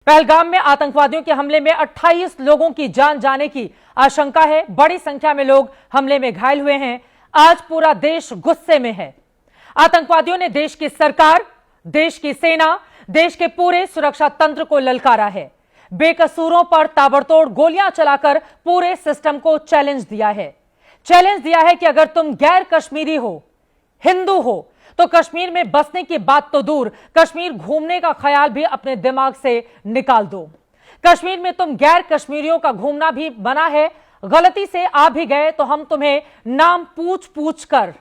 पहलगाम में आतंकवादियों के हमले में 28 लोगों की जान जाने की आशंका है। बड़ी संख्या में लोग हमले में घायल हुए हैं। आज पूरा देश गुस्से में है। आतंकवादियों ने देश की सरकार, देश की सेना, देश के पूरे सुरक्षा तंत्र को ललकारा है। बेकसूरों पर ताबड़तोड़ गोलियां चलाकर पूरे सिस्टम को चैलेंज दिया है। चैलेंज दिया है कि अगर तुम गैर कश्मीरी हो, हिंदू हो, तो कश्मीर में बसने की बात तो दूर, कश्मीर घूमने का ख्याल भी अपने दिमाग से निकाल दो। कश्मीर में तुम गैर कश्मीरियों का घूमना भी मना है। गलती से आ भी गए तो हम तुम्हें नाम पूछ पूछ कर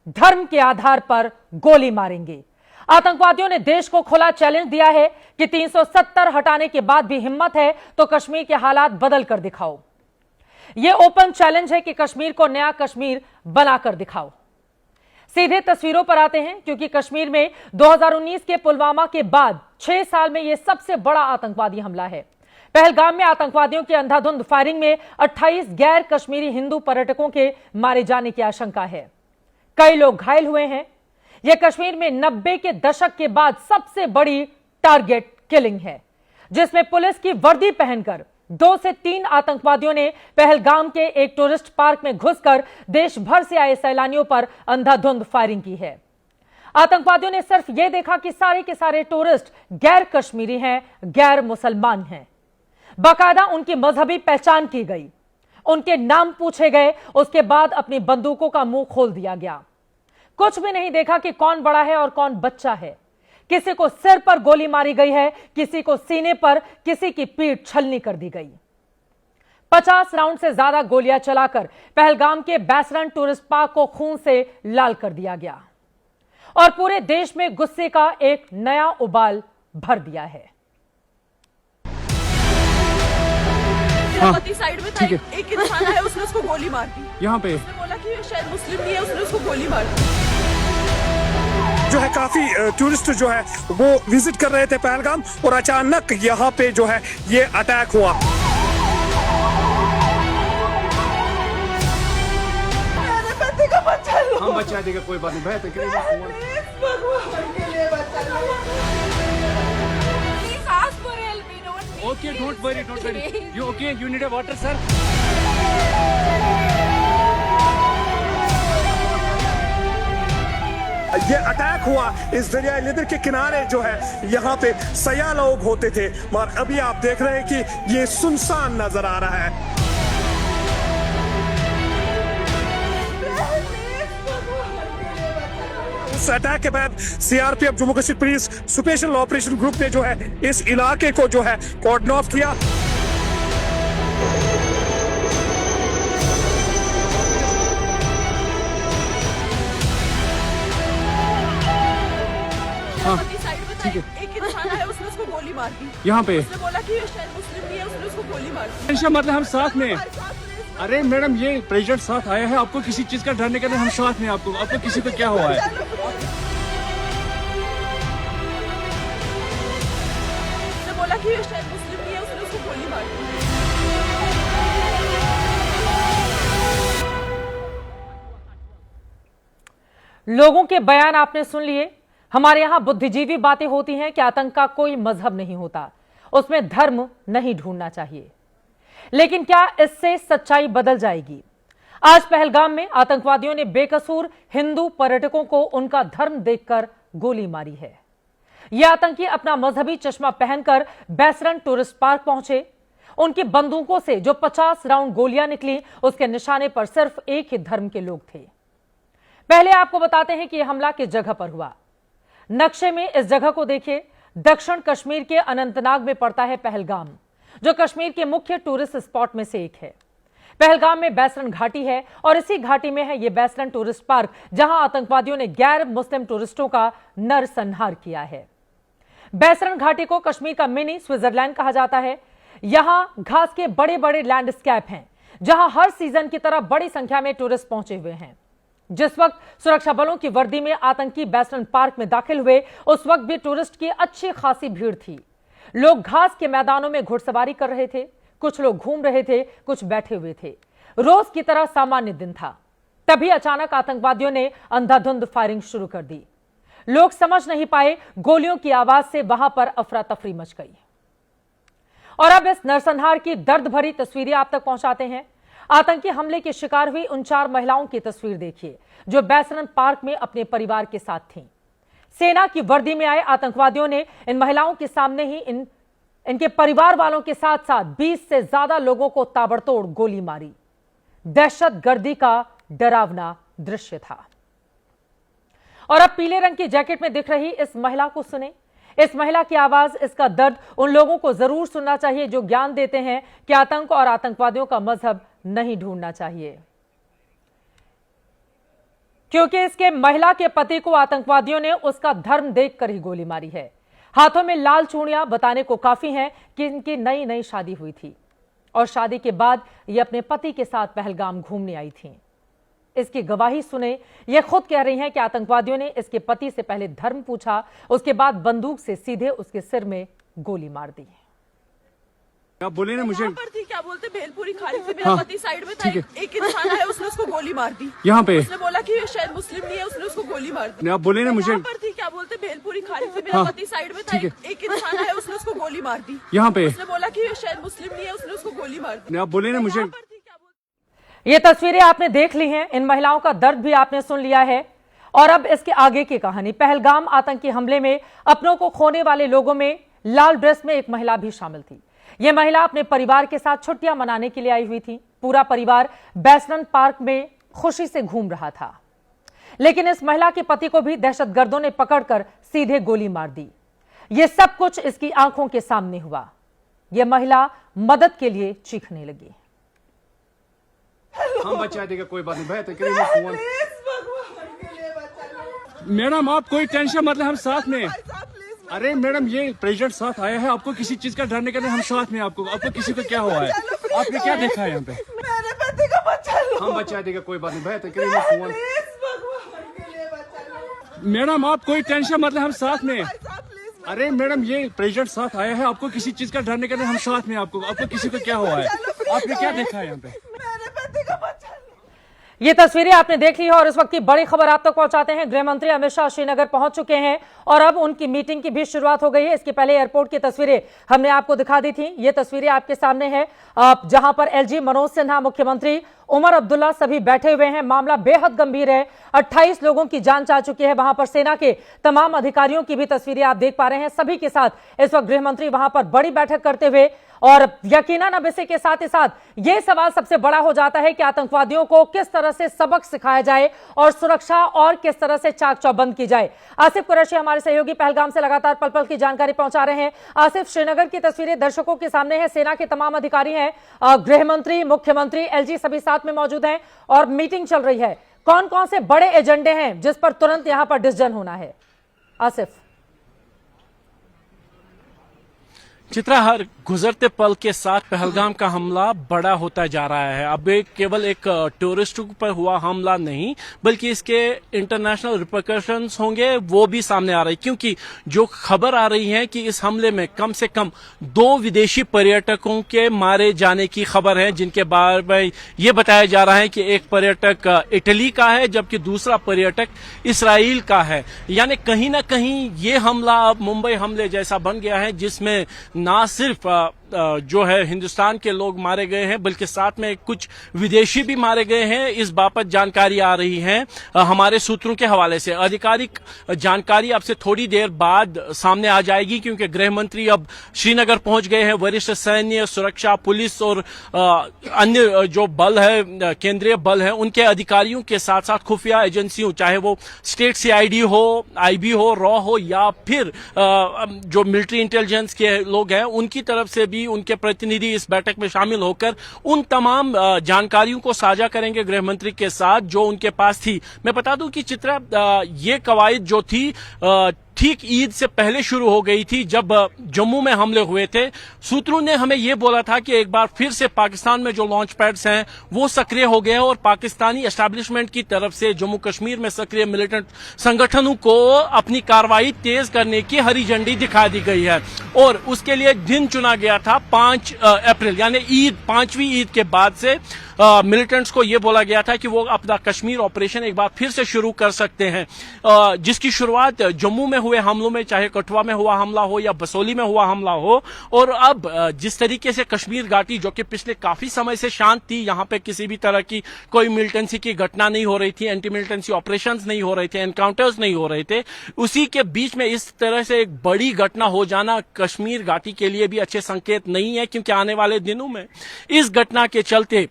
धर्म के आधार पर गोली मारेंगे। आतंकवादियों ने देश को खुला चैलेंज दिया है कि 370 हटाने के बाद भी हिम्मत है तो कश्मीर के हालात बदल कर दिखाओ। यह ओपन चैलेंज है कि कश्मीर को नया कश्मीर बनाकर दिखाओ। सीधे तस्वीरों पर आते हैं, क्योंकि कश्मीर में 2019 के पुलवामा के बाद 6 साल में यह सबसे बड़ा आतंकवादी हमला है। पहलगाम में आतंकवादियों की अंधाधुंध फायरिंग में 28 गैर कश्मीरी हिंदू पर्यटकों के मारे जाने की आशंका है। कई लोग घायल हुए हैं। यह कश्मीर में 90 के दशक के बाद सबसे बड़ी टारगेट किलिंग है, जिसमें पुलिस की वर्दी पहनकर 2 से 3 आतंकवादियों ने पहलगाम के एक टूरिस्ट पार्क में घुसकर देश भर से आए सैलानियों पर अंधाधुंध फायरिंग की है। आतंकवादियों ने सिर्फ यह देखा कि सारे के सारे टूरिस्ट गैर कश्मीरी हैं, गैर मुसलमान हैं। बाकायदा उनकी मजहबी पहचान की गई, उनके नाम पूछे गए, उसके बाद अपनी बंदूकों का मुंह खोल दिया गया। कुछ भी नहीं देखा कि कौन बड़ा है और कौन बच्चा है। किसी को सिर पर गोली मारी गई है, किसी को सीने पर, किसी की पीठ छलनी कर दी गई। 50 राउंड से ज्यादा गोलियां चलाकर पहलगाम के बैसरन टूरिस्ट पार्क को खून से लाल कर दिया गया और पूरे देश में गुस्से का एक नया उबाल भर दिया है। साइड में था एक इंसान है, उसने उसको गोली मार दी। यहाँ पे उसने बोला कि शायद मुस्लिम नहीं है, उसने उसको गोली मार दी। जो है काफी टूरिस्ट जो है वो विजिट कर रहे थे पहलगाम और अचानक यहाँ पे जो है ये अटैक हुआ। मेरे पति को बचा लो। हम बचा देगा, कोई बात नहीं भाई। Okay, don't worry, don't worry. You okay? You need a water, sir? ये अटैक हुआ इस दरिया लिदर के किनारे जो है यहाँ पे सया लोग होते थे, और अभी आप देख रहे हैं कि ये सुनसान नजर आ रहा है। इस अटैक के बाद CRPF Jammu Kashmir police special operation group ने जो है इस इलाके को जो है कॉर्डन ऑफ किया। साइड में था एक इंसान है, उसने उसको गोली मार दी। यहाँ पे उसने बोला कि शायद मुस्लिम नहीं है, उसने उसको गोली मार दी। टेंशन मतलब हम साथ में। अरे मैडम, ये प्रेसिडेंट साथ आया है, आपको किसी चीज का डरने के लिए हम साथ में। आपको किसी को क्या हुआ है? उसने बोला कि शायद मुस्लिम नहीं है, उसने उसको गोली मार दी। लोगों के बयान आपने सुन लिए। हमारे यहां बुद्धिजीवी बातें होती हैं कि आतंक का कोई मजहब नहीं होता, उसमें धर्म नहीं ढूंढना चाहिए। लेकिन क्या इससे सच्चाई बदल जाएगी? आज पहलगाम में आतंकवादियों ने बेकसूर हिंदू पर्यटकों को उनका धर्म देखकर गोली मारी है। ये आतंकी अपना मजहबी चश्मा पहनकर बैसरन टूरिस्ट पार्क पहुंचे। उनकी बंदूकों से जो 50 राउंड गोलियां निकली, उसके निशाने पर सिर्फ एक ही धर्म के लोग थे। पहले आपको बताते हैं कि यह हमला किस जगह पर हुआ। नक्शे में इस जगह को देखिए। दक्षिण कश्मीर के अनंतनाग में पड़ता है पहलगाम, जो कश्मीर के मुख्य टूरिस्ट स्पॉट में से एक है। पहलगाम में बैसरन घाटी है और इसी घाटी में है यह बैसरन टूरिस्ट पार्क, जहां आतंकवादियों ने गैर मुस्लिम टूरिस्टों का नरसंहार किया है। बैसरन घाटी को कश्मीर का मिनी स्विट्जरलैंड कहा जाता है। यहां घास के बड़े बड़े लैंडस्केप हैं, जहां हर सीजन की तरह बड़ी संख्या में टूरिस्ट पहुंचे हुए हैं। जिस वक्त सुरक्षा बलों की वर्दी में आतंकी बैसरन पार्क में दाखिल हुए, उस वक्त भी टूरिस्ट की अच्छी खासी भीड़ थी। लोग घास के मैदानों में घुड़सवारी कर रहे थे, कुछ लोग घूम रहे थे, कुछ बैठे हुए थे। रोज की तरह सामान्य दिन था। तभी अचानक आतंकवादियों ने अंधाधुंध फायरिंग शुरू कर दी। लोग समझ नहीं पाए, गोलियों की आवाज से वहां पर अफरा तफरी मच गई। और अब इस नरसंहार की दर्द भरी तस्वीरें आप तक पहुंचाते हैं। आतंकी हमले की शिकार हुई उन 4 महिलाओं की तस्वीर देखिए जो बैसरन पार्क में अपने परिवार के साथ थीं। सेना की वर्दी में आए आतंकवादियों ने इन महिलाओं के सामने ही इनके परिवार वालों के साथ साथ 20 से ज्यादा लोगों को ताबड़तोड़ गोली मारी। दहशतगर्दी का डरावना दृश्य था। और अब पीले रंग की जैकेट में दिख रही इस महिला को सुने। इस महिला की आवाज, इसका दर्द उन लोगों को जरूर सुनना चाहिए जो ज्ञान देते हैं कि आतंक और आतंकवादियों का मजहब नहीं ढूंढना चाहिए, क्योंकि इसके महिला के पति को आतंकवादियों ने उसका धर्म देखकर ही गोली मारी है। हाथों में लाल चूड़ियां बताने को काफी हैं कि इनकी नई नई शादी हुई थी और शादी के बाद ये अपने पति के साथ पहलगाम घूमने आई थीं। इसकी गवाही सुने। ये खुद कह रही हैं कि आतंकवादियों ने इसके पति से पहले धर्म पूछा, उसके बाद बंदूक से सीधे उसके सिर में गोली मार दी। आप बोले ना मुझे पर थी, क्या बोलते, भेलपुरी खा रही थी, मेरा पति साइड में था, एक इंसान है, उसने उसको गोली मार दी। यहाँ पे उसने बोला कि ये शायद मुस्लिम नहीं है, उसने उसको गोली मार दी। आप बोले ना मुझे पर थी, क्या बोलते, भेलपुरी खा रही थी, मेरा पति साइड में था, एक इंसान है, उसने उसको गोली मार दी। यहाँ पे उसने बोला कि ये शायद मुस्लिम नहीं है, उसने उसको गोली मार दी। आप बोले ना मुझे ये तस्वीरें आपने देख ली हैं, इन महिलाओं का दर्द भी आपने सुन लिया है। और अब इसके आगे की कहानी। पहलगाम आतंकी हमले में अपनों को खोने वाले लोगों में लाल ड्रेस में एक महिला भी शामिल थी। यह महिला अपने परिवार के साथ छुट्टियां मनाने के लिए आई हुई थी। पूरा परिवार बैसरन पार्क में खुशी से घूम रहा था, लेकिन इस महिला के पति को भी दहशतगर्दों ने पकड़कर सीधे गोली मार दी। यह सब कुछ इसकी आंखों के सामने हुआ। यह महिला मदद के लिए चीखने लगी। हम बचा देगा, कोई बात नहीं, बेहतर करेंगे फोन। मैडम आप कोई टेंशन मतलब, हम साथ में। अरे मैडम ये प्रेसिडेंट साथ आया है, आपको किसी चीज का डरने का नहीं, हम साथ में। आपको किसी को क्या हुआ है? आपने क्या देखा है यहाँ पे? मेरे पति को बचा लो। हम बचा देगा, कोई बात नहीं, बेहतर करेंगे फोन। मैडम आप कोई टेंशन मतलब, हम साथ में। अरे मैडम ये प्रेसिडेंट साथ आया है, आपको किसी चीज का डरने का नहीं, हम साथ में। आपको किसी को क्या हुआ है? आपने क्या देखा है यहाँ पे? ये तस्वीरें आपने देख ली है और इस वक्त की बड़ी खबर आप तक पहुंचाते हैं। गृह मंत्री अमित शाह श्रीनगर पहुंच चुके हैं और अब उनकी मीटिंग की भी शुरुआत हो गई है। इसके पहले एयरपोर्ट की तस्वीरें हमने आपको दिखा दी थी। ये तस्वीरें आपके सामने है, जहां पर एलजी मनोज सिन्हा, मुख्यमंत्री उमर अब्दुल्ला सभी बैठे हुए हैं। मामला बेहद गंभीर है। 28 लोगों की जान जा चुकी है। वहां पर सेना के तमाम अधिकारियों की भी तस्वीरें आप देख पा रहे हैं। सभी के साथ इस वक्त गृह मंत्री वहां पर बड़ी बैठक करते हुए, और यकीनन अब इसी के साथ ही साथ यह सवाल सबसे बड़ा हो जाता है कि आतंकवादियों को किस तरह से सबक सिखाया जाए और सुरक्षा और किस तरह से चाक चौबंद की जाए। आसिफ कुरैशी हमारे सहयोगी पहलगाम से लगातार पल पल की जानकारी पहुंचा रहे हैं। आसिफ, श्रीनगर की तस्वीरें दर्शकों के सामने है। सेना के तमाम अधिकारी हैं, गृह मंत्री, मुख्यमंत्री, एलजी सभी साथ में मौजूद हैं और मीटिंग चल रही है। कौन कौन से बड़े एजेंडे हैं जिस पर तुरंत यहां पर डिसीजन होना है? आसिफ। चित्रा, हर गुजरते पल के साथ पहलगाम का हमला बड़ा होता जा रहा है। अब केवल एक टूरिस्ट पर हुआ हमला नहीं, बल्कि इसके इंटरनेशनल रिपरकशंस होंगे, वो भी सामने आ रही, क्योंकि जो खबर आ रही है कि इस हमले में कम से कम 2 विदेशी पर्यटकों के मारे जाने की खबर है, जिनके बारे में ये बताया जा रहा है कि एक पर्यटक इटली का है जबकि दूसरा पर्यटक इसराइल का है। यानी कहीं ना कहीं ये हमला अब मुंबई हमले जैसा बन गया है, जिसमें ना सिर्फ जो है हिंदुस्तान के लोग मारे गए हैं, बल्कि साथ में कुछ विदेशी भी मारे गए हैं। इस बाबत जानकारी आ रही है हमारे सूत्रों के हवाले से। आधिकारिक जानकारी अब से थोड़ी देर बाद सामने आ जाएगी, क्योंकि गृह मंत्री अब श्रीनगर पहुंच गए हैं। वरिष्ठ सैन्य, सुरक्षा, पुलिस और अन्य जो बल है, केंद्रीय बल है, उनके अधिकारियों के साथ साथ खुफिया एजेंसियों, चाहे वो स्टेट सीआईडी हो, आईबी हो, रॉ हो, या फिर जो मिलिट्री इंटेलिजेंस के लोग हैं, उनकी तरफ से भी उनके प्रतिनिधि इस बैठक में शामिल होकर उन तमाम जानकारियों को साझा करेंगे गृह मंत्री के साथ जो उनके पास थी। मैं बता दूं कि चित्रा, ये कवायद जो थी ठीक ईद से पहले शुरू हो गई थी, जब जम्मू में हमले हुए थे। सूत्रों ने हमें यह बोला था कि एक बार फिर से पाकिस्तान में जो लॉन्च पैड्स हैं वो सक्रिय हो गए हैं और पाकिस्तानी एस्टैब्लिशमेंट की तरफ से जम्मू कश्मीर में सक्रिय मिलिटेंट संगठनों को अपनी कार्रवाई तेज करने की हरी झंडी दिखा दी गई है। और उसके लिए दिन चुना गया था 5 अप्रैल, यानी ईद, 5वीं ईद के बाद से मिलिटेंट्स को यह बोला गया था कि वो अपना कश्मीर ऑपरेशन एक बार फिर से शुरू कर सकते हैं, जिसकी शुरुआत जम्मू में हुए हमलों में, चाहे कठुआ में हुआ हमला हो या बसोली में हुआ हमला हो, और अब जिस तरीके से कश्मीर घाटी जो कि पिछले काफी समय से शांत थी, यहाँ पे किसी भी तरह की कोई मिलिटेंसी की घटना नहीं हो रही थी, एंटी मिलिटेंसी ऑपरेशंस नहीं हो रहे थे, एनकाउंटर्स नहीं हो रहे थे, उसी के बीच में इस तरह से एक बड़ी घटना हो जाना कश्मीर घाटी के लिए भी अच्छे संकेत नहीं है, क्योंकि आने वाले दिनों में इस घटना के चलते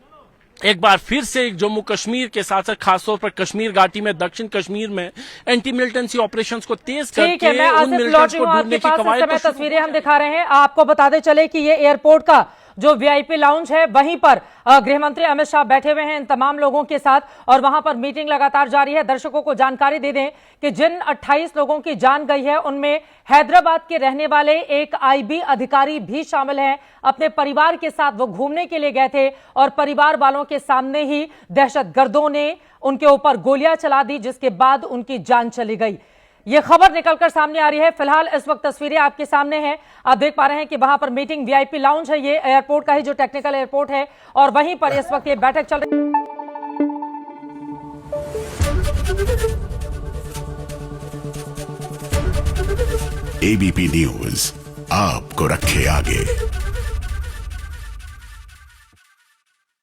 एक बार फिर से जम्मू कश्मीर के साथ साथ खासतौर पर कश्मीर घाटी में, दक्षिण कश्मीर में एंटी मिलिटेंसी ऑपरेशंस को तेज करके उन मिलिटेंट्स को ढूंढने की कवायद को तस्वीरें हम दिखा रहे हैं। आपको बताते चले कि ये एयरपोर्ट का जो वीआईपी लाउंज है, वहीं पर गृह मंत्री अमित शाह बैठे हुए हैं इन तमाम लोगों के साथ, और वहां पर मीटिंग लगातार जारी है। दर्शकों को जानकारी दे दें कि जिन 28 लोगों की जान गई है उनमें हैदराबाद के रहने वाले एक आईबी अधिकारी भी शामिल हैं। अपने परिवार के साथ वो घूमने के लिए गए थे और परिवार वालों के सामने ही दहशतगर्दों ने उनके ऊपर गोलियां चला दी, जिसके बाद उनकी जान चली गई। ये खबर निकलकर सामने आ रही है। फिलहाल इस वक्त तस्वीरें आपके सामने हैं, आप देख पा रहे हैं कि वहां पर मीटिंग, वीआईपी लाउंज है, ये एयरपोर्ट का ही जो टेक्निकल एयरपोर्ट है, और वहीं पर इस वक्त ये बैठक चल रही है। एबीपी न्यूज आपको रखे आगे।